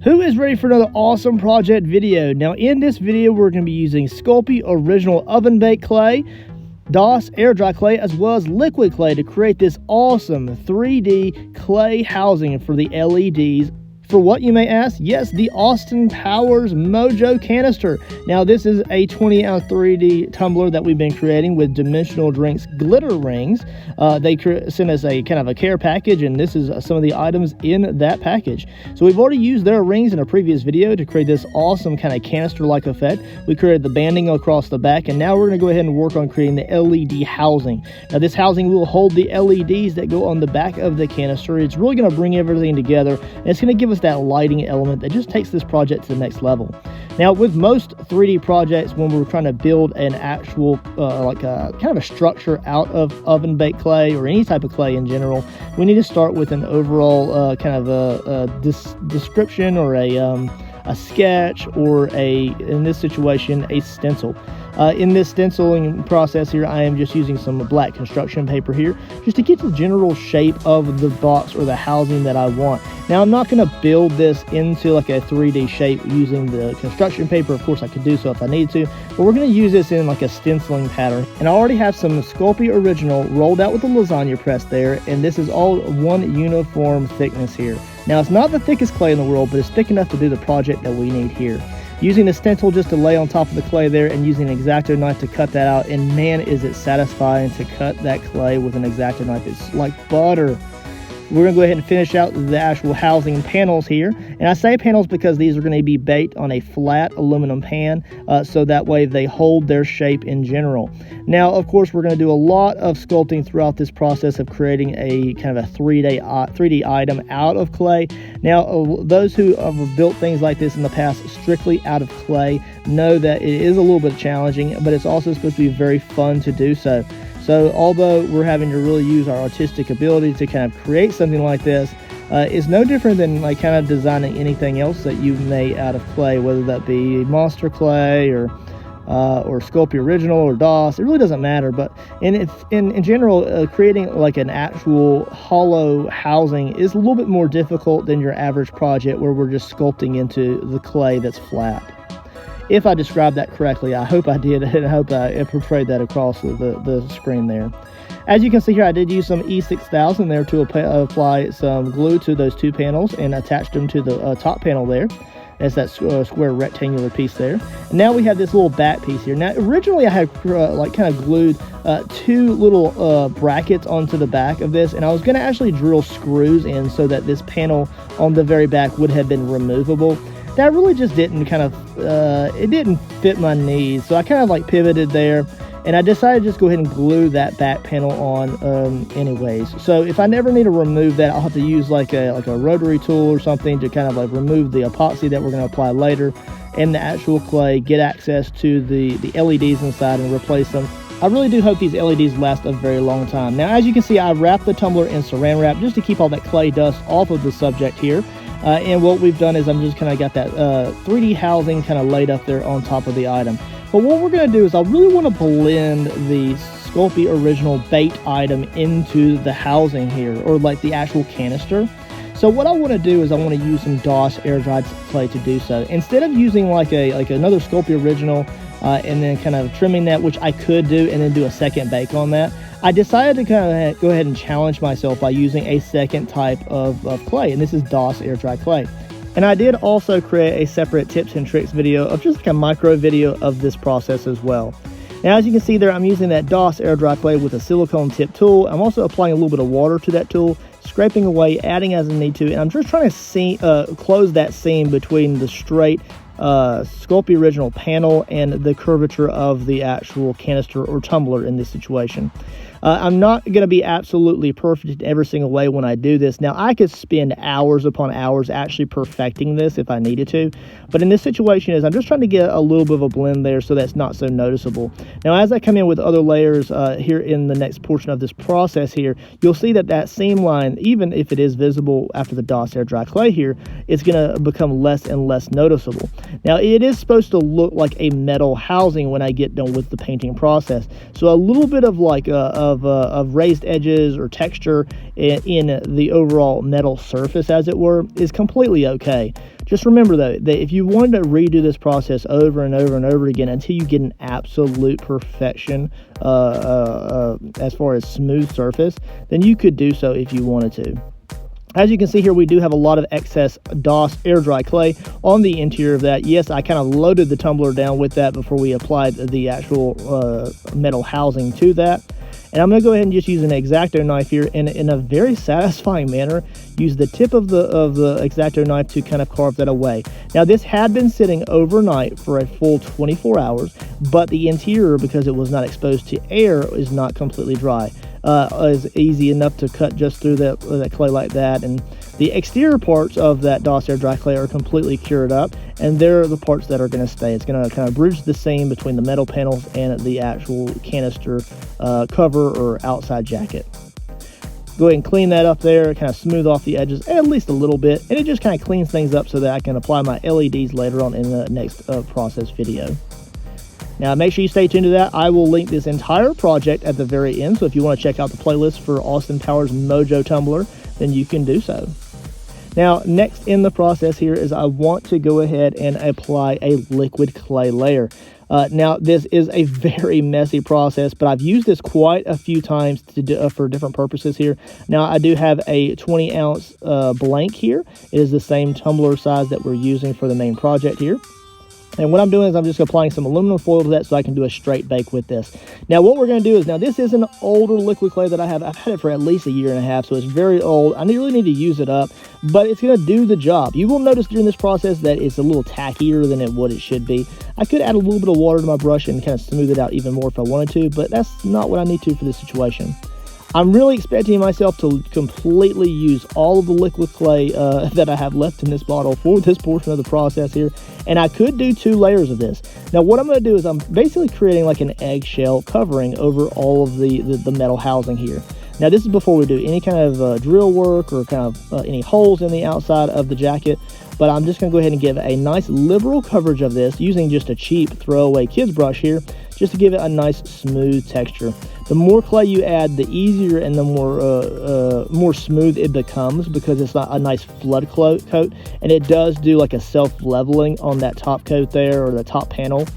Who is ready for another awesome project video? Now in this video we're going to be using Sculpey original oven baked clay, DOS Airdry Clay, as well as liquid clay to create this awesome 3D clay housing for the LEDs. For what, you may ask? Yes, the Austin Powers Mojo Canister. Now this is a 20-ounce 3D tumbler that we've been creating with Dimensional Drinks glitter rings. They sent us a kind of a care package, and this is some of the items in that package. So we've already used their rings in a previous video to create this awesome kind of canister-like effect. We created the banding across the back, and now we're going to go ahead and work on creating the LED housing. Now this housing will hold the LEDs that go on the back of the canister. It's really going to bring everything together, and it's going to give us that lighting element that just takes this project to the next level. Now with most 3D projects, when we're trying to build an actual kind of a structure out of oven baked clay or any type of clay in general, we need to start with an overall kind of a description or a sketch, or in this situation, a stencil. In this stenciling process here, I am just using some black construction paper here just to get the general shape of the box or the housing that I want. Now I'm not going to build this into like a 3D shape using the construction paper. Of course I could do so if I need to, but we're going to use this in like a stenciling pattern. And I already have some Sculpey original rolled out with the lasagna press there, and this is all one uniform thickness here. Now it's not the thickest clay in the world, but it's thick enough to do the project that we need here. Using the stencil just to lay on top of the clay there, and using an X-Acto knife to cut that out, and man is it satisfying to cut that clay with an X-Acto knife. It's like butter. We're going to go ahead and finish out the actual housing panels here. And I say panels because these are going to be baked on a flat aluminum pan, so that way they hold their shape in general. Now, of course, we're going to do a lot of sculpting throughout this process of creating a kind of a 3D item out of clay. Now, those who have built things like this in the past strictly out of clay know that it is a little bit challenging, but it's also supposed to be very fun to do so. So although we're having to really use our artistic ability to kind of create something like this, it's no different than like kind of designing anything else that you've made out of clay, whether that be monster clay or Sculpey original or DOS. It really doesn't matter. But in general, creating like an actual hollow housing is a little bit more difficult than your average project where we're just sculpting into the clay that's flat. If I described that correctly, I hope I did, and I hope I portrayed that across the screen there. As you can see here, I did use some E6000 there to apply some glue to those two panels and attach them to the top panel there. That's that square rectangular piece there. And now we have this little back piece here. Now originally I had like kind of glued two little brackets onto the back of this, and I was going to actually drill screws in so that this panel on the very back would have been removable. That really just didn't it didn't fit my needs, so I kind of like pivoted there, and I decided to just go ahead and glue that back panel on anyways. So if I never need to remove that, I'll have to use like a rotary tool or something to kind of like remove the epoxy that we're going to apply later and the actual clay, get access to the LEDs inside and replace them. I really do hope these LEDs last a very long time. Now as you can see, I wrapped the tumbler in saran wrap just to keep all that clay dust off of the subject here. And what we've done is I'm just kind of got that 3D housing kind of laid up there on top of the item. But what we're going to do is I really want to blend the Sculpey original baked item into the housing here, or like the actual canister. So what I want to do is I want to use some DOS Airdry Clay to do so. Instead of using like another Sculpey original and then kind of trimming that, which I could do, and then do a second bake on that, I decided to kind of go ahead and challenge myself by using a second type of clay, and this is DOS Airdry Clay. And I did also create a separate tips and tricks video of just like a micro video of this process as well. Now as you can see there, I'm using that DOS Airdry Clay with a silicone tip tool. I'm also applying a little bit of water to that tool, scraping away, adding as I need to, and I'm just trying to close that seam between the straight Sculpey original panel and the curvature of the actual canister or tumbler in this situation. I'm not going to be absolutely perfect in every single way when I do this. Now, I could spend hours upon hours actually perfecting this if I needed to, but in this situation I'm just trying to get a little bit of a blend there so that's not so noticeable. Now, as I come in with other layers here in the next portion of this process here, you'll see that seam line, even if it is visible after the DOS Airdry Clay here, it's going to become less and less noticeable. Now, it is supposed to look like a metal housing when I get done with the painting process, so a little bit of like of raised edges or texture in the overall metal surface, as it were, is completely okay. Just remember though, that if you wanted to redo this process over and over and over again until you get an absolute perfection as far as smooth surface, then you could do so if you wanted to. As you can see here, we do have a lot of excess DOS Airdry Clay on the interior of that. Yes, I kind of loaded the tumbler down with that before we applied the actual metal housing to that. And I'm going to go ahead and just use an X-Acto knife here in a very satisfying manner. Use the tip of the X-Acto knife to kind of carve that away. Now, this had been sitting overnight for a full 24 hours, but the interior, because it was not exposed to air, is not completely dry. Is easy enough to cut just through that clay like that, and the exterior parts of that DOS Airdry Clay are completely cured up, and they're the parts that are going to stay. It's going to kind of bridge the seam between the metal panels and the actual canister cover or outside jacket. Go ahead and clean that up there, kind of smooth off the edges at least a little bit, and it just kind of cleans things up so that I can apply my LEDs later on in the next process video. Now, make sure you stay tuned to that. I will link this entire project at the very end, so if you want to check out the playlist for Austin Powers Mojo Tumbler, then you can do so. Now, next in the process here is I want to go ahead and apply a liquid clay layer. Now, this is a very messy process, but I've used this quite a few times for different purposes here. Now, I do have a 20-ounce blank here. It is the same tumbler size that we're using for the main project here. And what I'm doing is I'm just applying some aluminum foil to that so I can do a straight bake with this. Now, what we're going to do is, now this is an older liquid clay that I have. I've had it for at least 1.5 years, so it's very old. I really need to use it up, but it's going to do the job. You will notice during this process that it's a little tackier than what it should be. I could add a little bit of water to my brush and kind of smooth it out even more if I wanted to, but that's not what I need to for this situation. I'm really expecting myself to completely use all of the liquid clay that I have left in this bottle for this portion of the process here, and I could do 2 layers of this. Now, what I'm going to do is I'm basically creating like an eggshell covering over all of the metal housing here. Now, this is before we do any kind of drill work or kind of any holes in the outside of the jacket, but I'm just going to go ahead and give a nice liberal coverage of this using just a cheap throwaway kid's brush here, just to give it a nice smooth texture. The more clay you add, the easier and the more smooth it becomes, because it's not a nice flood coat, and it does do like a self-leveling on that top coat there, or the top panel.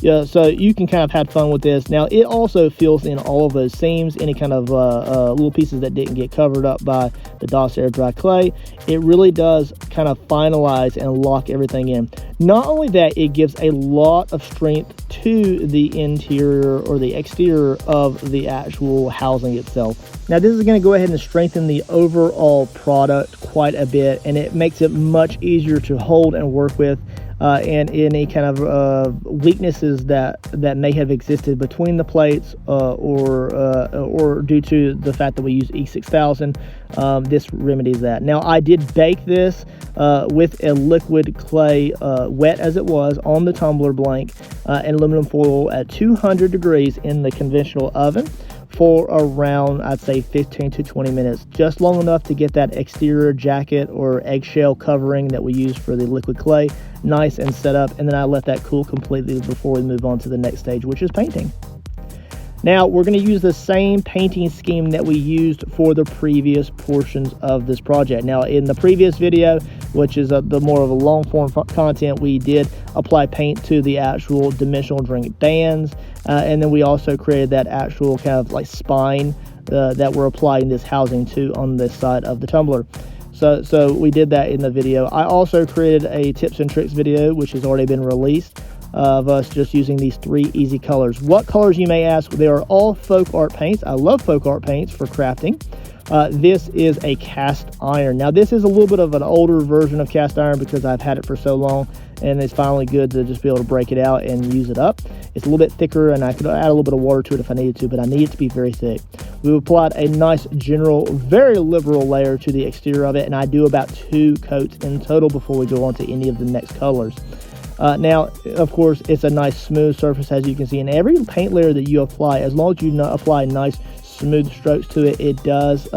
Yeah, so you can kind of have fun with this. Now, it also fills in all of those seams, any kind of little pieces that didn't get covered up by the DOS Airdry Clay. It really does kind of finalize and lock everything in. Not only that, it gives a lot of strength to the interior or the exterior of the actual housing itself. Now, this is going to go ahead and strengthen the overall product quite a bit, and it makes it much easier to hold and work with. And any kind of weaknesses that may have existed between the plates or due to the fact that we use E6000, this remedies that. Now, I did bake this with a liquid clay, wet as it was, on the tumbler blank and aluminum foil at 200 degrees in the conventional oven for around, I'd say, 15 to 20 minutes, just long enough to get that exterior jacket or eggshell covering that we use for the liquid clay nice and set up, and then I let that cool completely before we move on to the next stage, which is painting. Now, we're going to use the same painting scheme that we used for the previous portions of this project. Now, in the previous video, which is the more of a long form content, we did apply paint to the actual dimensional drink bands, and then we also created that actual kind of like spine that we're applying this housing to on this side of the tumbler. So we did that in the video. I also created a tips and tricks video, which has already been released, of us just using these 3 easy colors. What colors, you may ask? They are all Folkart paints. I love Folkart paints for crafting. This is a cast iron. Now, this is a little bit of an older version of cast iron because I've had it for so long, and it's finally good to just be able to break it out and use it up. It's a little bit thicker, and I could add a little bit of water to it if I needed to, but I need it to be very thick. We applied a nice general, very liberal layer to the exterior of it, and I do about 2 coats in total before we go on to any of the next colors. Now, of course, it's a nice smooth surface, as you can see, and every paint layer that you apply, as long as you apply nice smooth strokes to it, it does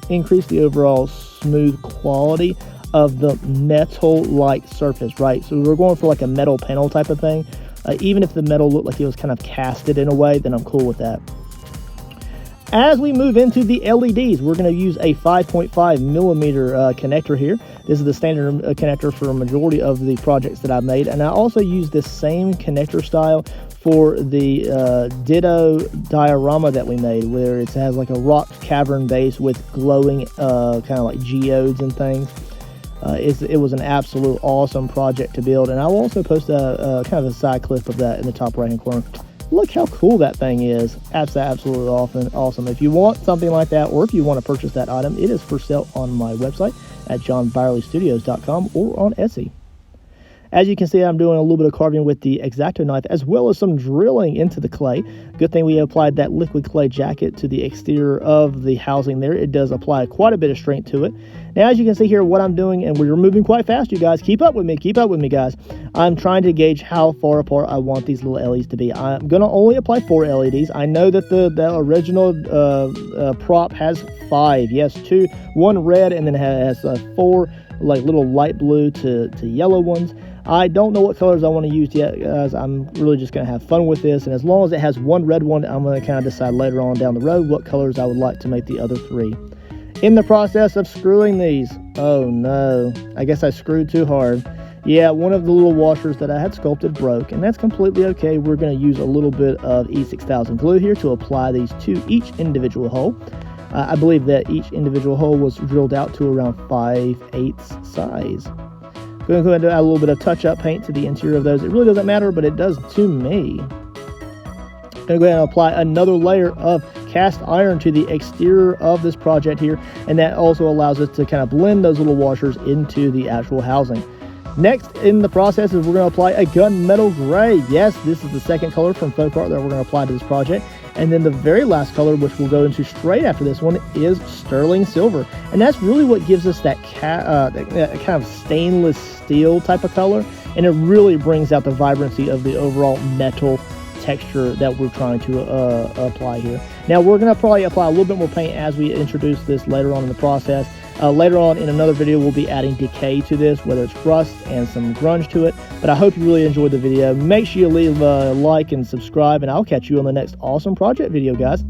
increase the overall smooth quality of the metal-like surface, right? So we're going for like a metal panel type of thing. Even if the metal looked like it was kind of casted in a way, then I'm cool with that. As we move into the LEDs, we're going to use a 5.5 millimeter connector here. This is the standard connector for a majority of the projects that I've made. And I also use this same connector style for the Ditto diorama that we made, where it has like a rock cavern base with glowing kind of like geodes and things. It was an absolute awesome project to build, and I will also post a kind of a side clip of that in the top right hand corner. Look how cool that thing is. Absolutely awesome. If you want something like that, or if you want to purchase that item, it is for sale on my website at johnbyerlystudios.com or on Etsy. As you can see, I'm doing a little bit of carving with the X-Acto knife, as well as some drilling into the clay. Good thing we applied that liquid clay jacket to the exterior of the housing there. It does apply quite a bit of strength to it. Now, as you can see here, what I'm doing, and we're moving quite fast, you guys. Keep up with me, guys. I'm trying to gauge how far apart I want these little LEDs to be. I'm going to only apply 4 LEDs. I know that the original prop has 5. Yes, 2, 1 red, and then it has 4 like little light blue to yellow ones. I don't know what colors I want to use yet, guys. I'm really just going to have fun with this, and as long as it has 1 red one, I'm going to kind of decide later on down the road what colors I would like to make the other 3. In the process of screwing these, oh no, I guess I screwed too hard. Yeah, one of the little washers that I had sculpted broke, and that's completely okay. We're going to use a little bit of E6000 glue here to apply these to each individual hole. I believe that each individual hole was drilled out to around 5/8 size. Going to go ahead and add a little bit of touch-up paint to the interior of those. It really doesn't matter, but it does to me. Going to go ahead and apply another layer of cast iron to the exterior of this project here, and that also allows us to kind of blend those little washers into the actual housing. Next in the process is we're going to apply a gunmetal gray. Yes, this is the second color from Folkart that we're going to apply to this project. And then the very last color, which we'll go into straight after this one, is sterling silver. And that's really what gives us that kind of stainless steel type of color. And it really brings out the vibrancy of the overall metal texture that we're trying to apply here. Now, we're going to probably apply a little bit more paint as we introduce this later on in the process. Later on in another video, we'll be adding decay to this, whether it's rust and some grunge to it. But I hope you really enjoyed the video. Make sure you leave a like and subscribe, and I'll catch you on the next awesome project video, guys.